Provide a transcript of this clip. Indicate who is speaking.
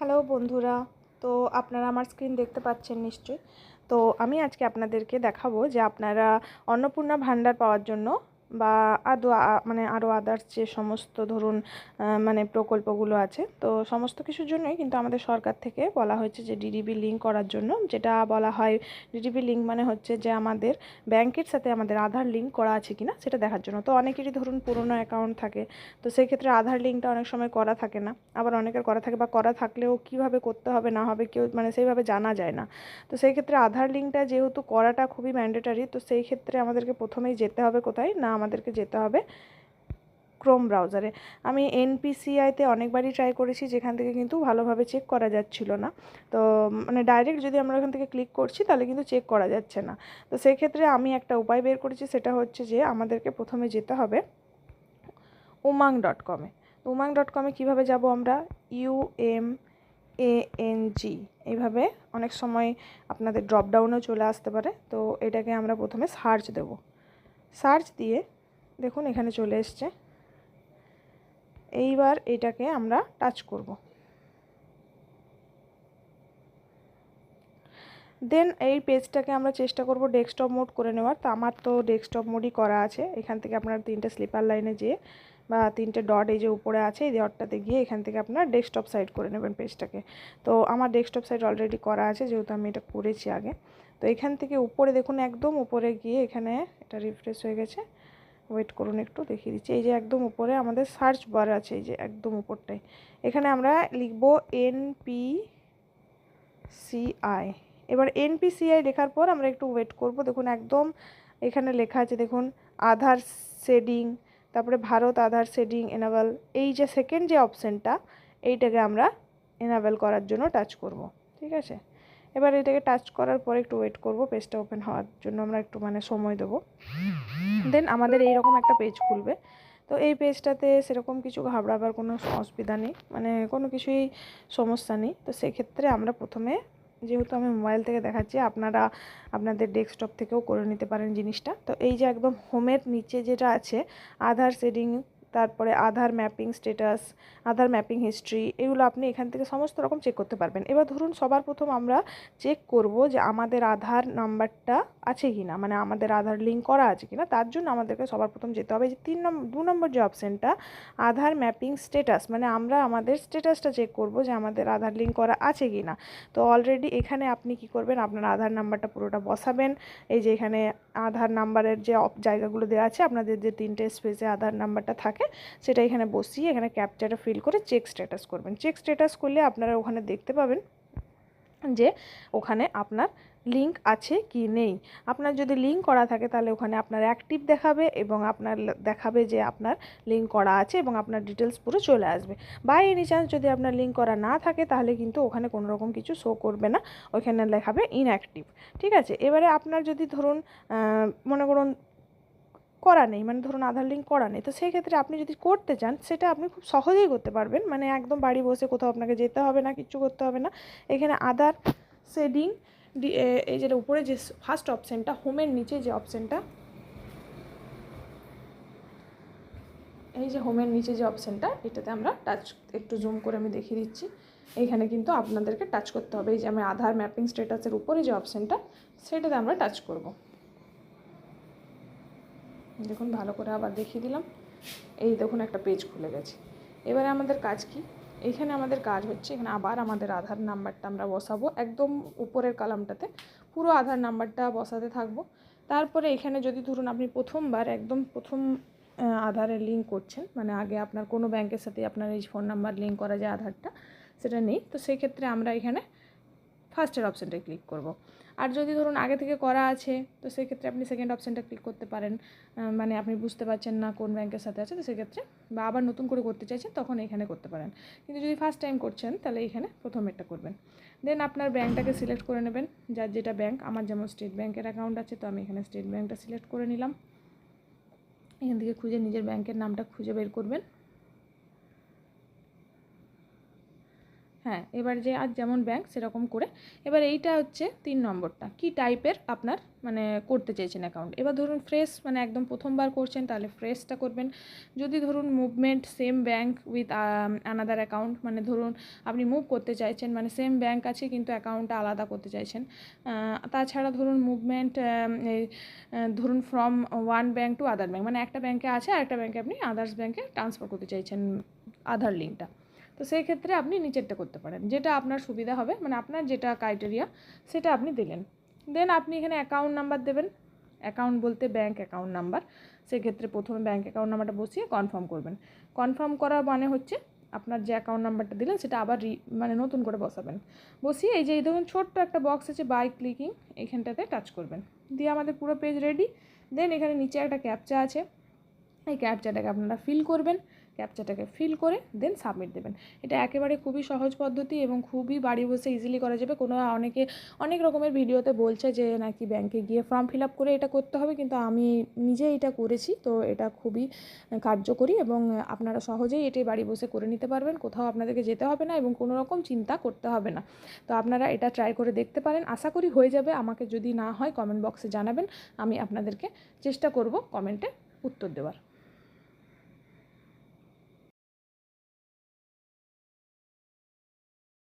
Speaker 1: Hello বন্ধুরা, তো আপনারা আমার স্ক্রিন দেখতে পাচ্ছেন নিশ্চয়ই। তো আমি আজকে আপনাদেরকে দেখাবো যে আপনারা অন্নপূর্ণা ভাণ্ডার পাওয়ার জন্য বা মানে আরও আদার্স যে সমস্ত ধরুন মানে প্রকল্পগুলো আছে, তো সমস্ত কিছুর জন্যই কিন্তু আমাদের সরকার থেকে বলা হয়েছে যে ডিডিবি লিঙ্ক করার জন্য। যেটা বলা হয় ডিডিবি লিঙ্ক মানে হচ্ছে যে আমাদের ব্যাংকের সাথে আমাদের আধার লিঙ্ক করা আছে কিনা সেটা দেখার জন্য। তো অনেকেরই ধরুন পুরনো অ্যাকাউন্ট থাকে, তো সেই ক্ষেত্রে আধার লিঙ্কটা অনেক সময় করা থাকে না, আবার অনেকের করা থাকে বা করা থাকলেও কীভাবে করতে হবে না হবে কেউ মানে সেইভাবে জানা যায় না। তো সেই ক্ষেত্রে আধার লিঙ্কটা যেহেতু করাটা খুবই ম্যান্ডেটারি, তো সেই ক্ষেত্রে আমাদেরকে প্রথমেই যেতে হবে কোথায় না, আমাদেরকে যেতে হবে ক্রোম ব্রাউজারে। আমি এনপিসিআইতে অনেকবারই ট্রাই করেছি, যেখান থেকে কিন্তু ভালোভাবে চেক করা যাচ্ছিল না। তো মানে ডাইরেক্ট যদি আমরা ওখান থেকে ক্লিক করছি তাহলে কিন্তু চেক করা যাচ্ছে না। তো সেক্ষেত্রে আমি একটা উপায় বের করেছি, সেটা হচ্ছে যে আমাদেরকে প্রথমে যেতে হবে umang.com-এ। umang.com-এ কীভাবে যাব আমরা, UMANG এইভাবে অনেক সময় আপনাদের ড্রপডাউনেও চলে আসতে পারে। তো এটাকে আমরা প্রথমে সার্চ দেব। সার্চ দিয়ে দেখুন এখানে চলে এসছে। এইবার এটাকে আমরা টাচ করব। দেন এই পেজটাকে আমরা চেষ্টা করব ডেস্কটপ মোড করে নেওয়ার। তো আমার তো ডেস্কটপ মোডই করা আছে। এখান থেকে আপনার 3টে স্লিপার লাইনে যেয়ে বা 3টে ডট এই যে উপরে আছে এই ডটটাতে গিয়ে এখান থেকে আপনার ডেস্কটপ সাইড করে নেবেন পেজটাকে। তো আমার ডেস্কটপ সাইড অলরেডি করা আছে, যেহেতু আমি এটা করেছি আগে। তো এখান থেকে উপরে দেখুন, একদম উপরে গিয়ে এখানে এটা রিফ্রেশ হয়ে গেছে, ওয়েট করুন একটু দেখিয়ে দিচ্ছি। এই যে একদম উপরে আমাদের সার্চ বার আছে, এই যে একদম উপরটাই, এখানে আমরা লিখব NPCI। এবার NPCI লেখার পর আমরা একটু ওয়েট করব। দেখুন একদম এখানে লেখা আছে, দেখুন আধার শেডিং, তারপরে ভারত আধার শেডিং এনাবেল, এই যে সেকেন্ড যে অপশানটা এইটাকে আমরা এনাবেল করার জন্য টাচ করব। ঠিক আছে, এবার এটাকে টাচ করার পর একটু ওয়েট করব, পেজটা ওপেন হওয়ার জন্য আমরা একটু মানে সময় দেবো। দেন আমাদের এইরকম একটা পেজ খুলবে। তো এই পেজটাতে সেরকম কিছু ঘাবড়াবার কোনো অসুবিধা নেই, মানে কোনো কিছুই সমস্যা নেই। তো সেক্ষেত্রে আমরা প্রথমে, যেহেতু আমি মোবাইল থেকে দেখাচ্ছি, আপনারা আপনাদের ডেস্কটপ থেকেও করে নিতে পারেন জিনিসটা। তো এই যে একদম হোমের নিচে যেটা আছে আধার শেডিং, তারপরে আধার ম্যাপিং স্ট্যাটাস, আধার ম্যাপিং হিস্ট্রি, এগুলো আপনি এখান থেকে সমস্ত রকম চেক করতে পারবেন। এবার ধরুন সবার প্রথম আমরা চেক করব যে আমাদের আধার নাম্বারটা আছে কি না, মানে আমাদের আধার লিঙ্ক করা আছে কি না। তার জন্য আমাদেরকে সবার প্রথম যেতে হবে যে 2 নম্বর যে অপশানটা আধার ম্যাপিং স্ট্যাটাস, মানে আমরা আমাদের স্ট্যাটাসটা চেক করব যে আমাদের আধার লিঙ্ক করা আছে কি না। তো অলরেডি এখানে আপনি কি করবেন, আপনার আধার নাম্বারটা পুরোটা বসাবেন। এই যে এখানে আধার নাম্বারের যে জায়গাগুলো দেওয়া আছে, আপনাদের যে 3টে স্পেসে আধার নাম্বারটা থাকে সেটা এখানে বসিয়ে এখানে ক্যাপচাটা ফিল করে চেক স্ট্যাটাস করবেন। চেক স্ট্যাটাস করলে আপনারা ওখানে দেখতে পাবেন যে ওখানে আপনার লিঙ্ক আছে কি নেই। আপনার যদি লিঙ্ক করা থাকে তাহলে ওখানে আপনার অ্যাক্টিভ দেখাবে এবং আপনার দেখাবে যে আপনার লিঙ্ক করা আছে এবং আপনার ডিটেলস পুরো চলে আসবে। বাই এনি চান্স যদি আপনার লিঙ্ক করা না থাকে তাহলে কিন্তু ওখানে কোনো রকম কিছু শো করবে না, ওইখানে লেখাবে ইনঅ্যাক্টিভ। ঠিক আছে, এবারে আপনার যদি ধরুন মনে করুন করা নেই, মানে ধরুন আধার লিঙ্ক করা নেই, তো সেই ক্ষেত্রে আপনি যদি করতে চান সেটা আপনি খুব সহজেই করতে পারবেন। মানে একদম বাড়ি বসে, কোথাও আপনাকে যেতে হবে না, কিচ্ছু করতে হবে না। এখানে আধার শেডিং এই যেটা উপরে যে ফার্স্ট অপশানটা হোমের নিচে যে অপশানটা, এই যে হোমের নিচে যে অপশানটা, এটাতে আমরা টাচ, একটু জুম করে আমি দেখিয়ে দিচ্ছি। এইখানে কিন্তু আপনাদেরকে টাচ করতে হবে। এই যে আমি আধার ম্যাপিং স্ট্যাটাসের উপরে যে অপশানটা সেটাতে আমরা টাচ করব। দেখুন ভালো করে আবার দেখিয়ে দিলাম। এই দেখুন একটা পেজ খুলে গেছে। এবারে আমাদের কাজ কি, এইখানে আমাদের কাজ হচ্ছে এখানে আবার আমাদের আধার নাম্বারটা আমরা বসাবো, একদম উপরের কলামটাতে পুরো আধার নাম্বারটা বসাতে থাকবো। তারপরে এখানে যদি ধরুন আপনি প্রথমবার একদম প্রথম আধারের লিঙ্ক করছেন, মানে আগে আপনার কোনো ব্যাংকের সাথে আপনার এই ফোন নাম্বার লিঙ্ক করা যে আধারটা সেটা নেই, তো সেই ক্ষেত্রে আমরা এখানে ফার্স্টের অপশানটায় ক্লিক করব। আর যদি ধরুন আগে থেকে করা আছে তো সেক্ষেত্রে আপনি সেকেন্ড অপশানটা ক্লিক করতে পারেন, মানে আপনি বুঝতে পারছেন না কোন ব্যাংকের সাথে আছে, তো সেক্ষেত্রে বা আবার নতুন করে করতে চাইছেন তখন এখানে করতে পারেন। কিন্তু যদি ফার্স্ট টাইম করছেন তাহলে এখানে প্রথমেরটা করবেন। দেন আপনার ব্যাংকটাকে সিলেক্ট করে নেবেন, যার যেটা ব্যাংক। আমার যেমন স্টেট ব্যাংকের অ্যাকাউন্ট আছে, তো আমি এখানে স্টেট ব্যাংকটা সিলেক্ট করে নিলাম। এখান থেকে খুঁজে নিজের ব্যাংকের নামটা খুঁজে বের করবেন। হ্যাঁ, এবার যে আর যেমন ব্যাংক সেরকম করে এবার এইটা হচ্ছে 3 নম্বরটা, কী টাইপের আপনার মানে করতে চাইছেন অ্যাকাউন্ট। এবার ধরুন ফ্রেশ, মানে একদম প্রথমবার করছেন, তাহলে ফ্রেশটা করবেন। যদি ধরুন movement same bank with another account, মানে ধরুন আপনি মুভ করতে চাইছেন, মানে সেম ব্যাংক আছে কিন্তু অ্যাকাউন্টটা আলাদা করতে চাইছেন। তাছাড়া ধরুন মুভমেন্ট ধরুন from one bank to other bank, মানে একটা ব্যাংকে আছে আর একটা ব্যাংকে আপনি আদার্স ব্যাংকে ট্রান্সফার করতে চাইছেন আধার লিঙ্কটা। তো সেই ক্ষেত্রে আপনি নিচেরটা করতে পারেন, যেটা আপনার সুবিধা হবে, মানে আপনার যেটা ক্রাইটেরিয়া সেটা আপনি দিলেন। দেন আপনি এখানে অ্যাকাউন্ট নাম্বার দেবেন, অ্যাকাউন্ট বলতে ব্যাংক অ্যাকাউন্ট নাম্বার। সেক্ষেত্রে প্রথমে ব্যাংক অ্যাকাউন্ট নাম্বারটা বসিয়ে কনফার্ম করবেন। কনফার্ম করা মানে হচ্ছে আপনার যে অ্যাকাউন্ট নাম্বারটা দিলেন সেটা আবার মানে নতুন করে বসাবেন। বসিয়ে এই যে ধরুন ছোট্ট একটা বক্স আছে বাই ক্লিকিং, এইখানটাতে টাচ করবেন, দিয়ে আমাদের পুরো পেজ রেডি। দেন এখানে নিচে একটা ক্যাপচা আছে, এই ক্যাপচাটাকে আপনারা ফিল করবেন, ক্যাপচাটাকে ফিল করে দেন সাবমিট দেবেন। এটা একেবারে খুবই সহজ পদ্ধতি এবং খুবই বাড়ি বসে ইজিলি করা যাবে। অনেক রকমের ভিডিওতে বলছে যে নাকি ব্যাংকে গিয়ে ফর্ম ফিল আপ করে এটা করতে হবে, কিন্তু আমি নিজে এটা করেছি, তো এটা খুবই কার্যকরী এবং আপনারা সহজেই এটি বাড়ি বসে করে নিতে পারবেন। কোথাও আপনাদেরকে যেতে হবে না এবং কোনো রকম চিন্তা করতে হবে না। তো আপনারা এটা ট্রাই করে দেখতে পারেন, আশা করি হয়ে যাবে। আমাকে যদি না হয় কমেন্ট বক্সে জানাবেন, আমি আপনাদেরকে চেষ্টা করব কমেন্টে উত্তর দেওয়ার।